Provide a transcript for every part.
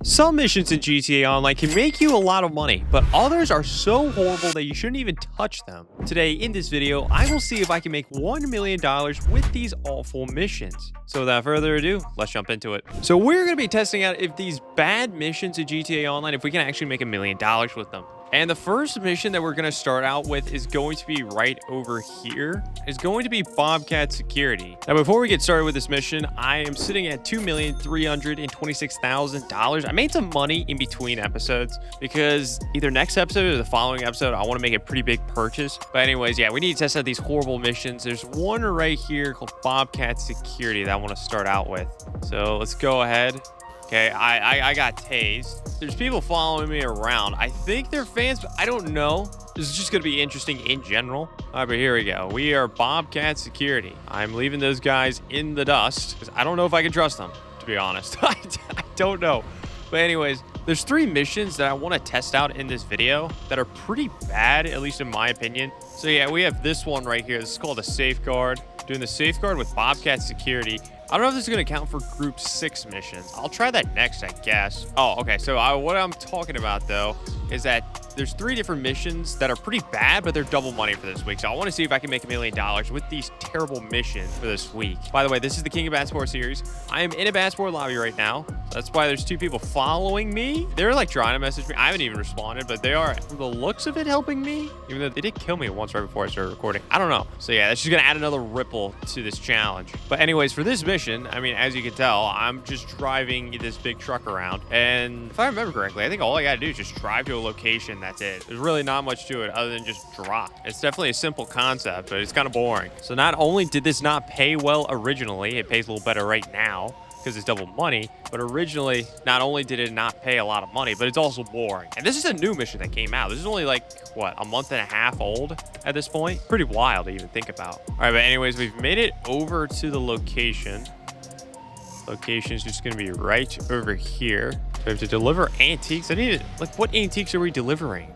Some missions in GTA Online can make you a lot of money, but others are so horrible that you shouldn't even touch them. Today, in this video, I will see if I can make $1 million with these awful missions. So without further ado, let's jump into it. So we're going to be testing out if these bad missions in GTA Online, if we can actually make $1 million with them. And the first mission that we're going to start out with is going to be right over here. It's going to be Bobcat Security. Now, before we get started with this mission, I am sitting at $2,326,000. I made some money in between episodes because either next episode or the following episode, I want to make a pretty big purchase. But anyways, yeah, we need to test out these horrible missions. There's one right here called Bobcat Security that I want to start out with. So let's go ahead. Okay, I got tased. There's people following me around. I think they're fans, but I don't know. This is just going to be interesting in general. All right, but here we go. We are Bobcat Security. I'm leaving those guys in the dust because I don't know if I can trust them, to be honest. I don't know. But anyways, there's 3 missions that I want to test out in this video that are pretty bad, at least in my opinion. So yeah, we have this one right here. This is called a safeguard. Doing the safeguard with Bobcat Security. I don't know if this is going to count for Group 6 missions. I'll try that next, I guess. Oh, okay. So what I'm talking about, though, is that there's 3 different missions that are pretty bad, but they're double money for this week. So I want to see if I can make $1 million with these terrible missions for this week. By the way, this is the King of Bad Sport series. I am in a Bad Sport lobby right now. That's why there's 2 people following me. They're like trying to message me. I haven't even responded, but they are, from the looks of it, helping me. Even though they did kill me once right before I started recording. I don't know. So yeah, that's just going to add another ripple to this challenge. But anyways, for this mission, I mean, as you can tell, I'm just driving this big truck around. And if I remember correctly, I think all I got to do is just drive to a location. That's it. There's really not much to it other than just drop. It's definitely a simple concept, but it's kind of boring. So not only did this not pay well originally, it pays a little better right now because it's double money, but originally, not only did it not pay a lot of money, but it's also boring. And this is a new mission that came out. This is only like, what, a month and a half old at this point? Pretty wild to even think about. All right, but anyways, we've made it over to the location. Location is just going to be right over here. So we have to deliver antiques. I need to, like, what antiques are we delivering?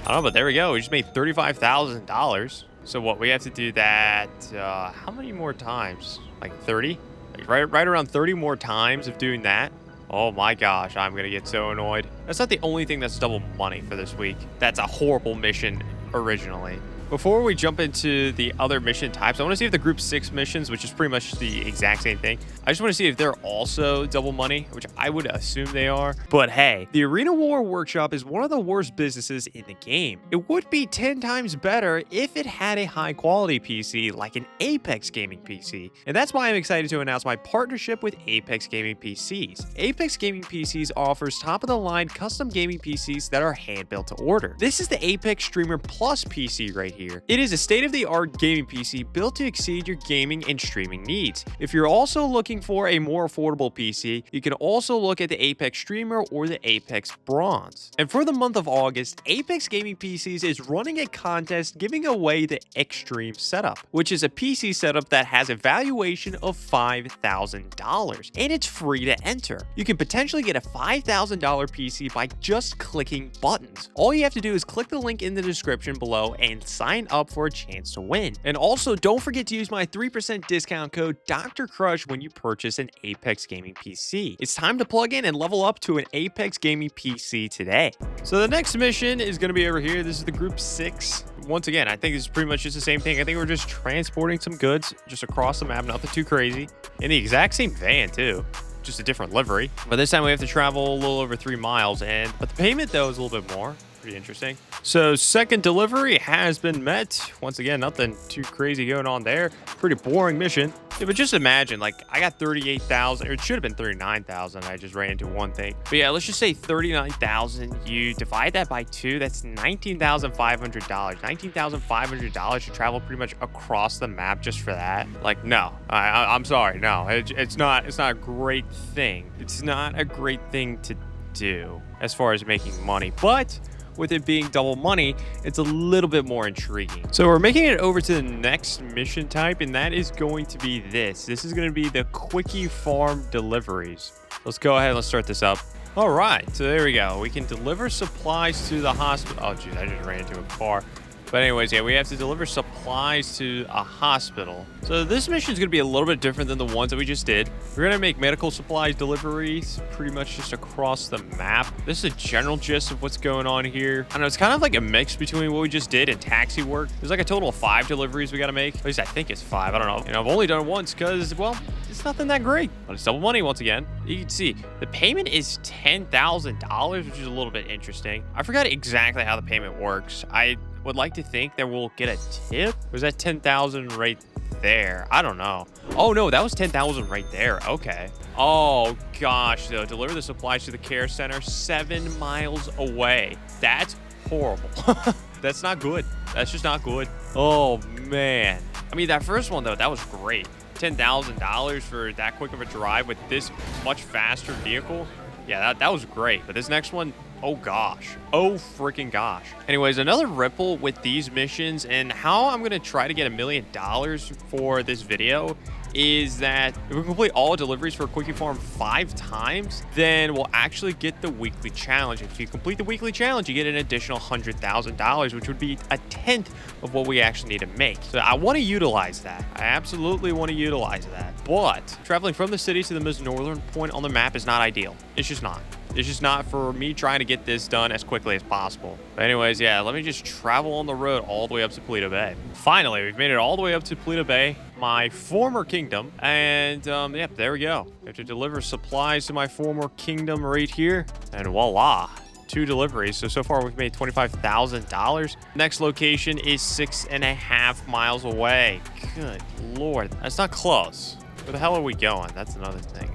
I don't know, but there we go. We just made $35,000. So what, we have to do that, how many more times? Like 30? Like right around 30 more times of doing that. Oh my gosh, I'm going to get so annoyed. That's not the only thing that's double money for this week. That's a horrible mission originally. Before we jump into the other mission types, I want to see if the Group 6 missions, which is pretty much the exact same thing, I just want to see if they're also double money, which I would assume they are. But hey, the Arena War Workshop is one of the worst businesses in the game. It would be 10 times better if it had a high quality PC like an Apex Gaming PC. And that's why I'm excited to announce my partnership with Apex Gaming PCs. Apex Gaming PCs offers top of the line custom gaming PCs that are hand built to order. This is the Apex Streamer Plus PC right here. It is a state-of-the-art gaming PC built to exceed your gaming and streaming needs. If you're also looking for a more affordable PC, you can also look at the Apex Streamer or the Apex Bronze. And for the month of August, Apex Gaming PCs is running a contest giving away the Extreme Setup, which is a PC setup that has a valuation of $5,000, and it's free to enter. You can potentially get a $5,000 PC by just clicking buttons. All you have to do is click the link in the description below and sign up for a chance to win. And also, don't forget to use my 3% discount code Dr. Crush when you purchase an Apex Gaming PC. It's time to plug in and level up to an Apex Gaming PC today. So the next mission is going to be over here. This is the Group 6. Once again, I think this is pretty much just the same thing. I think we're just transporting some goods just across the map, nothing too crazy. In the exact same van too. Just a different livery. But this time we have to travel a little over 3 miles. But the payment though is a little bit more. Pretty interesting. So second delivery has been met. Once again, nothing too crazy going on there. Pretty boring mission. Yeah, but just imagine, like, I got 38,000, or it should have been 39,000. I just ran into one thing. But yeah, let's just say 39,000. You divide that by 2, that's $19,500. $19,500 to travel pretty much across the map just for that. Like, no, I'm sorry, no, it's not a great thing. It's not a great thing to do as far as making money, but with it being double money, it's a little bit more intriguing. So we're making it over to the next mission type, and that is going to be this. This is going to be the QuickiePharm deliveries. Let's go ahead and let's start this up. All right, so there we go. We can deliver supplies to the hospital. Oh, geez, I just ran into a car. But anyways, yeah, we have to deliver supplies to a hospital. So this mission is going to be a little bit different than the ones that we just did. We're going to make medical supplies deliveries pretty much just across the map. This is a general gist of what's going on here. I don't know, it's kind of like a mix between what we just did and taxi work. There's like a total of 5 deliveries we got to make. At least I think it's 5. I don't know. And I've only done it once because, well, it's nothing that great. But it's double money once again. You can see the payment is $10,000, which is a little bit interesting. I forgot exactly how the payment works. I would like to think that we'll get a tip. Was that 10,000 right there? I don't know. Oh no, that was 10,000 right there. Okay. Oh gosh, though, deliver the supplies to the care center 7 miles away. That's horrible. That's not good. That's just not good. Oh man. I mean, that first one though, that was great. $10,000 for that quick of a drive with this much faster vehicle. Yeah, that was great. But this next one, oh gosh. Oh freaking gosh. Anyways, another ripple with these missions and how I'm going to try to get $1 million for this video is that if we complete all deliveries for QuickiePharm 5 times, then we'll actually get the weekly challenge. If you complete the weekly challenge, you get an additional $100,000, which would be a tenth of what we actually need to make. So I want to utilize that. I absolutely want to utilize that. But traveling from the city to the most northern point on the map is not ideal. It's just not. It's just not for me trying to get this done as quickly as possible. But anyways, yeah, let me just travel on the road all the way up to Paleto Bay. Finally, we've made it all the way up to Paleto Bay, my former kingdom. And, yep, there we go. We have to deliver supplies to my former kingdom right here. And voila, 2 deliveries. So far, we've made $25,000. Next location is 6.5 miles away. Good Lord. That's not close. Where the hell are we going? That's another thing.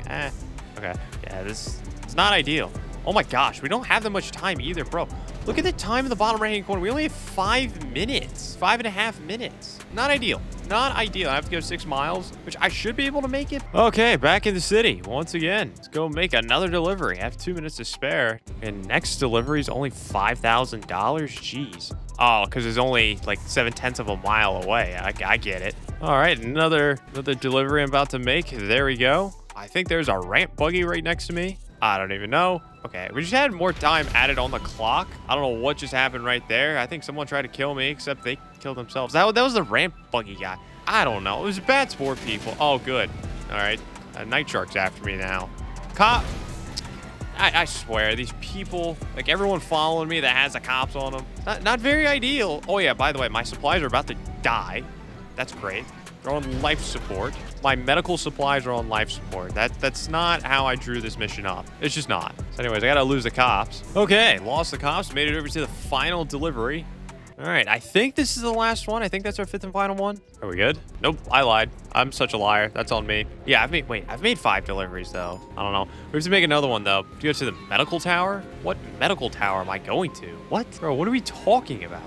Okay. Yeah, this... It's not ideal. Oh my gosh, we don't have that much time either, bro. Look at the time in the bottom right-hand corner. We only have 5 minutes. 5.5 minutes. Not ideal. Not ideal. I have to go 6 miles, which I should be able to make it. Okay, back in the city once again. Let's go make another delivery. I have 2 minutes to spare. And next delivery is only $5,000. Jeez. Oh, because it's only like 7/10 of a mile away. I get it. All right, another delivery I'm about to make. There we go. I think there's a ramp buggy right next to me. I don't even know. Okay, we just had more time added on the clock. I don't know what just happened right there. I think someone tried to kill me, except they killed themselves. That was the ramp buggy guy. I don't know. It was bad sport, people. Oh, good. All right. Night Shark's after me now. Cop. I swear, these people, like everyone following me that has the cops on them, not very ideal. Oh, yeah, by the way, my supplies are about to die. That's great. They're on life support. My medical supplies are on life support. That's not how I drew this mission up. It's just not. So anyways, I gotta lose the cops. Okay, lost the cops, made it over to the final delivery. All right, I think this is the last one. I think that's our 5th and final one. Are we good? Nope, I lied. I'm such a liar. That's on me. Yeah, I've made 5 deliveries though. I don't know. We have to make another one though. To go to the medical tower? What medical tower am I going to? What? Bro, what are we talking about?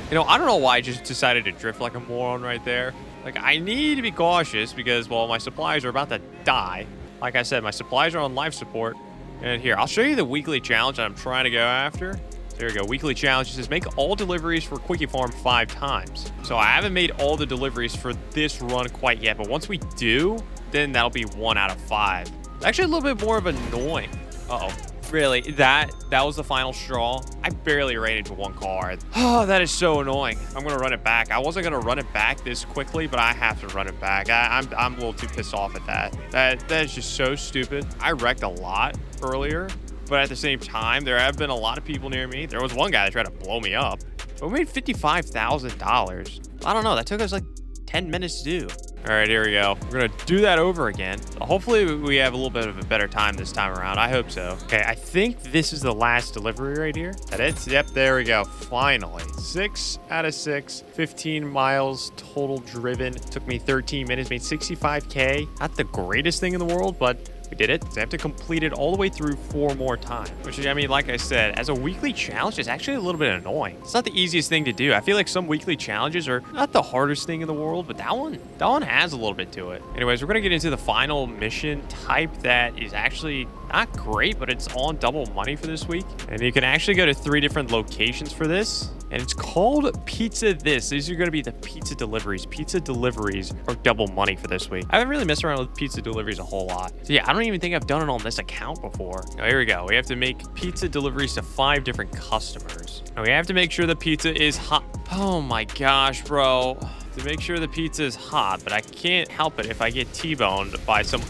You know, I don't know why I just decided to drift like a moron right there. Like, I need to be cautious because, well, my supplies are about to die. Like I said, my supplies are on life support. And here, I'll show you the weekly challenge that I'm trying to go after. There we go. Weekly challenge says make all deliveries for QuickiePharm 5 times. So I haven't made all the deliveries for this run quite yet. But once we do, then that'll be 1 out of 5. It's actually a little bit more of annoying. Uh-oh. Really, that was the final straw. I barely ran into one car. Oh, that is so annoying. I'm gonna run it back. I wasn't gonna run it back this quickly, but I have to run it back. I'm a little too pissed off at that. That is just so stupid. I wrecked a lot earlier, but at the same time, there have been a lot of people near me. There was one guy that tried to blow me up, but we made $55,000. I don't know. That took us like 10 minutes to do. All right, here we go. We're going to do that over again. So hopefully we have a little bit of a better time this time around. I hope so. Okay, I think this is the last delivery right here. Is that it? Yep, there we go. Finally. 6 out of 6. 15 miles total driven. Took me 13 minutes. Made 65K. Not the greatest thing in the world, but we did it. So I have to complete it all the way through 4 more times. Which, I mean, like I said, as a weekly challenge, it's actually a little bit annoying. It's not the easiest thing to do. I feel like some weekly challenges are not the hardest thing in the world, but that one has a little bit to it. Anyways, we're going to get into the final mission type that is actually Not great, but it's on double money for this week. And you can actually go to 3 different locations for this. And it's called Pizza This. These are going to be the pizza deliveries. Pizza deliveries are double money for this week. I haven't really messed around with pizza deliveries a whole lot. So yeah, I don't even think I've done it on this account before. Now, here we go. We have to make pizza deliveries to 5 different customers. And we have to make sure the pizza is hot. Oh my gosh, bro. To make sure the pizza is hot, but I can't help it if I get T-boned by some...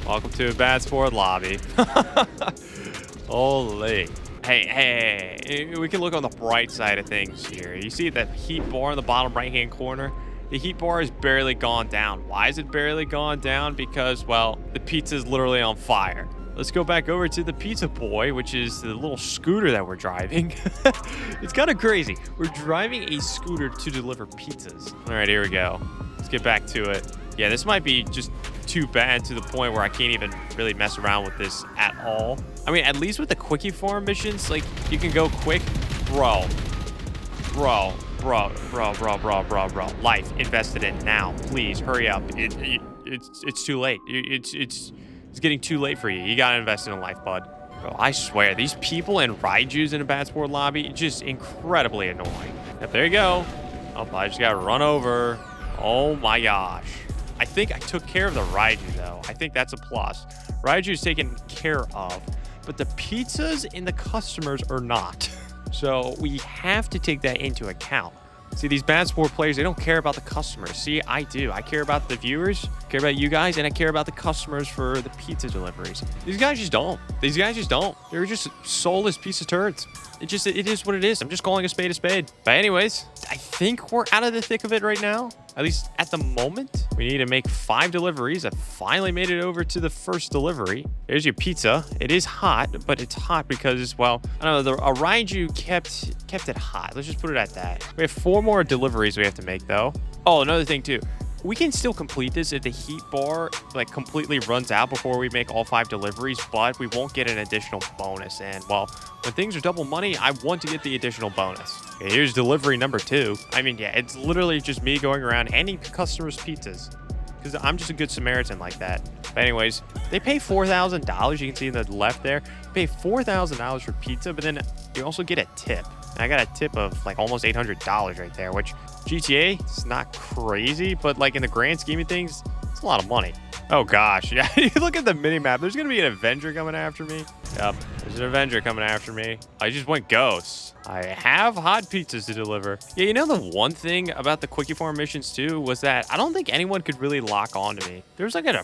Welcome to a bad sport lobby. Holy. Hey, we can look on the bright side of things here. You see that heat bar in the bottom right-hand corner? The heat bar is barely gone down. Why is it barely gone down? Because, well, the pizza is literally on fire. Let's go back over to the Pizza Boy, which is the little scooter that we're driving. It's kind of crazy. We're driving a scooter to deliver pizzas. All right, here we go. Let's get back to it. Yeah, this might be just too bad to the point where I can't even really mess around with this at all. I mean, at least with the QuickiePharm missions, like, you can go quick. Bro. Life invested in now. Please, hurry up. It's too late. It's getting too late for you. You gotta invest in life, bud. Bro, I swear, these people in Raiju's in a bad sport lobby, just incredibly annoying. Yep, there you go. Oh, I just got run over. Oh my gosh. I think I took care of the Raiju, though. I think that's a plus. Raiju's taken care of, but the pizzas and the customers are not. So we have to take that into account. See, these bad sport players, they don't care about the customers. See, I do. I care about the viewers, care about you guys, and I care about the customers for the pizza deliveries. These guys just don't. These guys just don't. They're just soulless piece of turds. It is what it is. I'm just calling a spade a spade. But anyways, I think we're out of the thick of it right now. At least at the moment. We need to make 5 deliveries. I finally made it over to the first delivery. There's your pizza. It is hot, but it's hot because, well, I don't know, a Raiju kept it hot. Let's just put it at that. We have 4 more deliveries we have to make, though. Oh, another thing, too. We can still complete this if the heat bar like completely runs out before we make all 5 deliveries, but we won't get an additional bonus. And well, when things are double money, I want to get the additional bonus. Okay, here's delivery number 2. I mean, yeah, it's literally just me going around handing customers pizzas because I'm just a good Samaritan like that. But anyways, they pay $4,000. You can see in the left there, they pay $4,000 for pizza, but then you also get a tip. And I got a tip of like almost $800 right there, which GTA, it's not crazy, but like in the grand scheme of things, it's a lot of money. Oh gosh, yeah, you look at the mini map. There's gonna be an Avenger coming after me. Yep, there's an Avenger coming after me. I just went ghost. I have hot pizzas to deliver. Yeah, you know the one thing about the QuickiePharm missions too was that I don't think anyone could really lock on to me. There was like an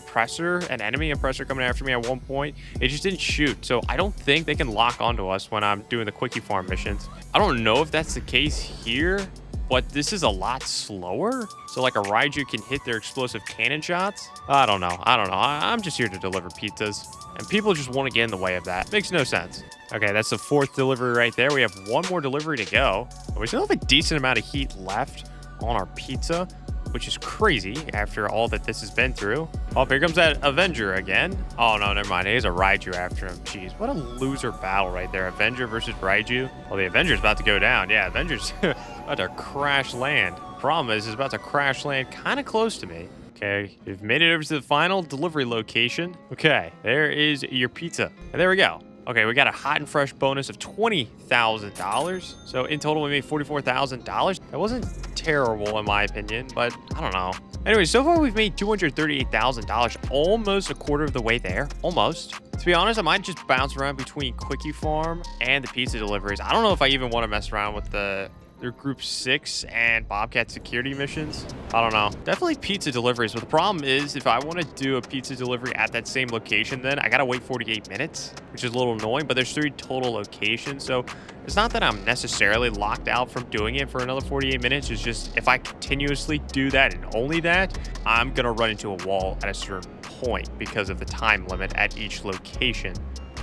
enemy oppressor coming after me at one point. It just didn't shoot, so I don't think they can lock onto us when I'm doing the QuickiePharm missions. I don't know if that's the case here, but this is a lot slower. So like a Raiju can hit their explosive cannon shots. I don't know. I'm just here to deliver pizzas. And people just want to get in the way of that. Makes no sense. Okay, that's the 4th delivery right there. We have 1 more delivery to go. We still have a decent amount of heat left on our pizza, which is crazy after all that this has been through. Oh, here comes that Avenger again. Oh, no, never mind. He has a Raiju after him. Jeez, what a loser battle right there. Avenger versus Raiju. Well, the Avenger's about to go down. Yeah, Avenger's about to crash land. Problem is, it's about to crash land kind of close to me. Okay, we've made it over to the final delivery location. Okay, there is your pizza. And there we go. Okay, we got a hot and fresh bonus of $20,000. So in total, we made $44,000. That wasn't terrible in my opinion, but I don't know. Anyway, so far we've made $238,000, almost a quarter of the way there, almost. To be honest, I might just bounce around between QuickiePharm and the pizza deliveries. I don't know if I even want to mess around with their Gruppe Sechs and Bobcat security missions. I don't know. Definitely pizza deliveries. But the problem is, if I want to do a pizza delivery at that same location, then I gotta wait 48 minutes, which is a little annoying. But there's 3 total locations, so it's not that I'm necessarily locked out from doing it for another 48 minutes. It's just if I continuously do that and only that, I'm gonna run into a wall at a certain point because of the time limit at each location.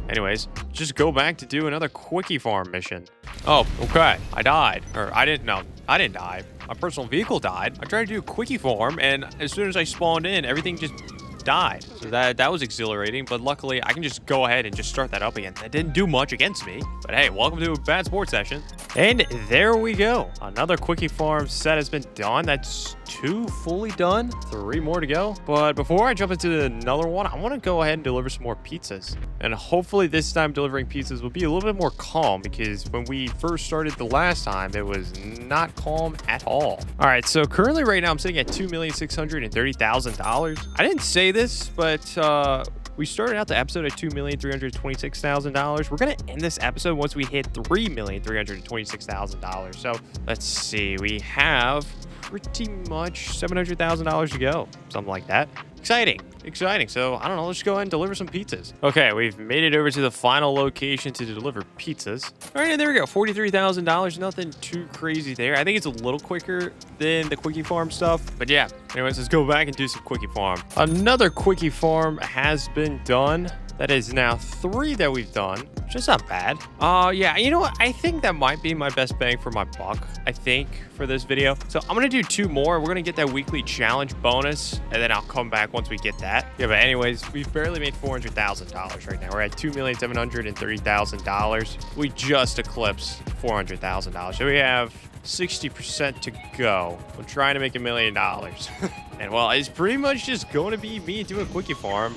Anyways, just go back to do another QuickiePharm mission. Oh, okay. I died. Or I didn't die. My personal vehicle died. I tried to do QuickiePharm, and as soon as I spawned in, everything just died. So that was exhilarating, but luckily I can just go ahead and just start that up again. That didn't do much against me, but hey, welcome to a bad sports session. And there we go. Another QuickiePharm set has been done. That's 2 fully done, 3 more to go. But before I jump into another one, I want to go ahead and deliver some more pizzas. And hopefully this time delivering pizzas will be a little bit more calm, because when we first started the last time, it was not calm at all. All right, so currently right now I'm sitting at $2,630,000. I didn't say this, but we started out the episode at $2,326,000. We're going to end this episode once we hit $3,326,000. So let's see. We have pretty much $700,000 to go. Something like that. Exciting. So I don't know, let's go ahead and deliver some pizzas. Okay, we've made it over to the final location to deliver pizzas. All right, there we go. $43,000. Nothing too crazy there. I think it's a little quicker than the QuickiePharm stuff. But yeah, anyways, let's go back and do some QuickiePharm. Another QuickiePharm has been done. That is now 3 that we've done, which is not bad. Yeah, you know what? I think that might be my best bang for my buck, I think, for this video. So I'm gonna do 2 more. We're gonna get that weekly challenge bonus, and then I'll come back once we get that. Yeah, but anyways, we've barely made $400,000 right now. We're at $2,730,000. We just eclipsed $400,000. So we have 60% to go. We're trying to make $1 million. And well, it's pretty much just going to be me doing QuickiePharm.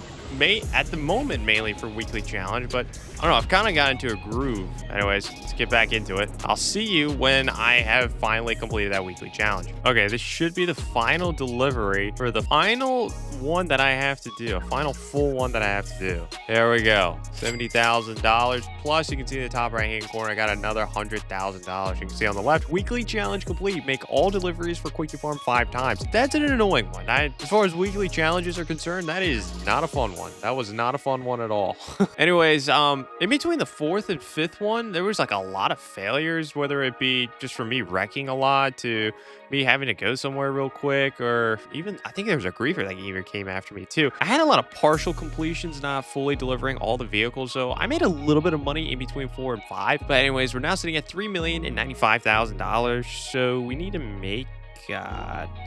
At the moment, mainly for weekly challenge, but I don't know, I've kind of got into a groove. Anyways, let's get back into it. I'll see you when I have finally completed that weekly challenge. Okay, this should be the final delivery for the final one that I have to do, a final full one that I have to do. There we go, $70,000 plus. You can see in the top right hand corner, I got another $100,000. You can see on the left, weekly challenge complete. Make all deliveries for QuickiePharm 5 times. That's an annoying one. As far as weekly challenges are concerned, that is not a fun one. That was not a fun one at all. Anyways, in between the 4th and 5th one, there was like a lot of failures, whether it be just from me wrecking a lot to me having to go somewhere real quick, or even I think there was a griefer that even came after me too. I had a lot of partial completions, not fully delivering all the vehicles, so I made a little bit of money in between 4 and 5. But anyways, we're now sitting at $3,095,000, so we need to make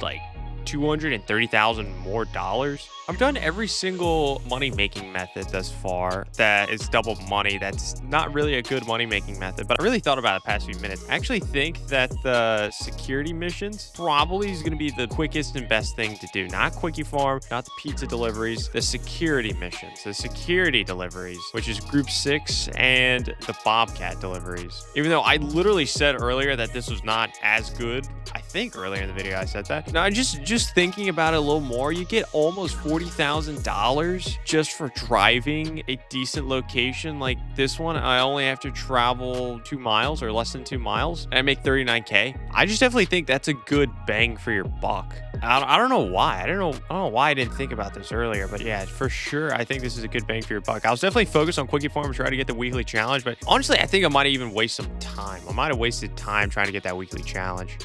like $230,000 more dollars. I've done every single money-making method thus far that is double money. That's not really a good money-making method, but I really thought about it the past few minutes. I actually think that the security missions probably is going to be the quickest and best thing to do. Not QuickiePharm, not the pizza deliveries, the security missions, the security deliveries, which is Group 6 and the Bobcat deliveries. Even though I literally said earlier that this was not as good, I think earlier in the video I said that. Now, just thinking about it a little more, you get almost $40,000 just for driving a decent location like this one. I only have to travel 2 miles or less than 2 miles, and I make $39K. I just definitely think that's a good bang for your buck. I don't know why. I don't know why I didn't think about this earlier, but yeah, for sure, I think this is a good bang for your buck. I was definitely focused on QuickiePharm and trying to get the weekly challenge, but honestly, I think I might have even wasted some time. I might have wasted time trying to get that weekly challenge.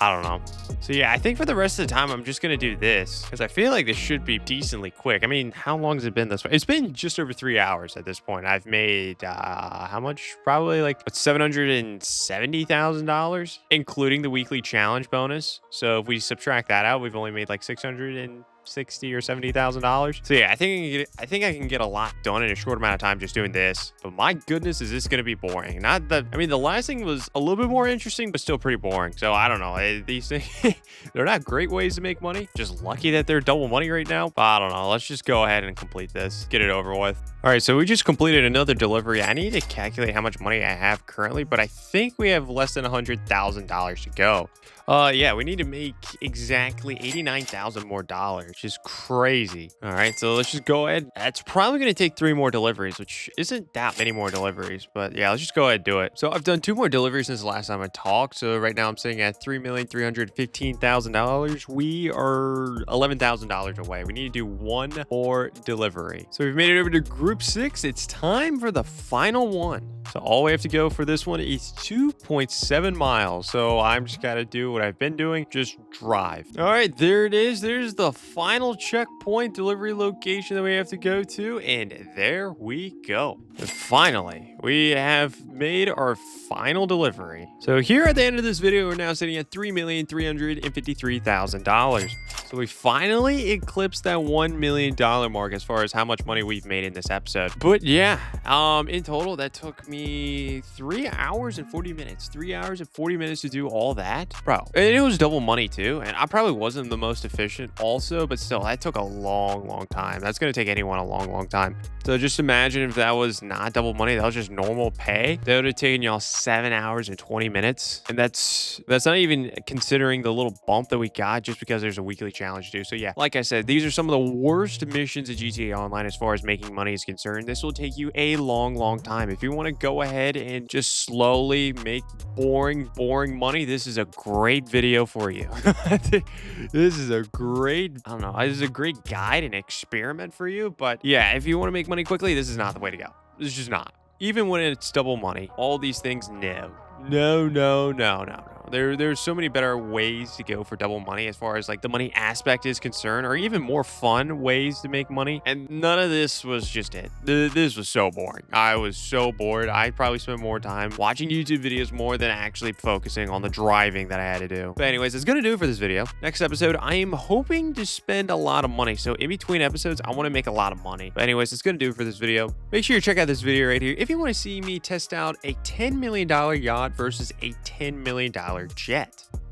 I don't know. So yeah, I think for the rest of the time, I'm just going to do this because I feel like this should be decently quick. I mean, how long has it been this way? It's been just over 3 hours at this point. I've made, how much? Probably like $770,000, including the weekly challenge bonus. So if we subtract that out, we've only made like $660,000 or $70,000. So yeah, I think I can get a lot done in a short amount of time just doing this. But my goodness, is this going to be boring? I mean, the last thing was a little bit more interesting, but still pretty boring. So I don't know. These things, they're not great ways to make money. Just lucky that they're double money right now. But I don't know. Let's just go ahead and complete this. Get it over with. All right, so we just completed another delivery. I need to calculate how much money I have currently, but I think we have less than $100,000 to go. Yeah, we need to make exactly $89,000 more dollars, which is crazy. All right, so let's just go ahead. That's probably going to take 3 more deliveries, which isn't that many more deliveries, but yeah, let's just go ahead and do it. So I've done 2 more deliveries since the last time I talked. So right now I'm sitting at $3,315,000. We are $11,000 away. We need to do 1 more delivery. So we've made it over to Group 6. It's time for the final one. So all we have to go for this one is 2.7 miles. So I'm just got to do what I've been doing, just drive. All right, there it is. There's the final checkpoint delivery location that we have to go to. And there we go. And finally, we have made our final delivery. So here at the end of this video, we're now sitting at $3,353,000. So we finally eclipsed that $1 million mark as far as how much money we've made in this episode. But yeah, in total, that took me 3 hours and 40 minutes. 3 hours and 40 minutes to do all that, bro. And it was double money too. And I probably wasn't the most efficient also, but still, that took a long time. That's going to take anyone a long time. So just imagine if that was not double money, that was just normal pay. That would have taken y'all 7 hours and 20 minutes. And that's not even considering the little bump that we got just because there's a weekly challenge to do. So yeah, like I said, these are some of the worst missions in GTA Online as far as making money is concerned. This will take you a long time. If you want to go ahead and just slowly make boring money, this is a great video for you. This is a great, I don't know, this is a great guide and experiment for you. But yeah, if you want to make money quickly, this is not the way to go. This is just not. Even when it's double money, all these things, no. There's so many better ways to go for double money as far as like the money aspect is concerned, or even more fun ways to make money. And none of this was just it. This was so boring. I was so bored. I probably spent more time watching YouTube videos more than actually focusing on the driving that I had to do. But anyways, that's gonna do it for this video. Next episode, I am hoping to spend a lot of money. So in between episodes, I want to make a lot of money. But anyways, that's gonna do it for this video. Make sure you check out this video right here if you want to see me test out a $10 million yacht versus a $10 million jet.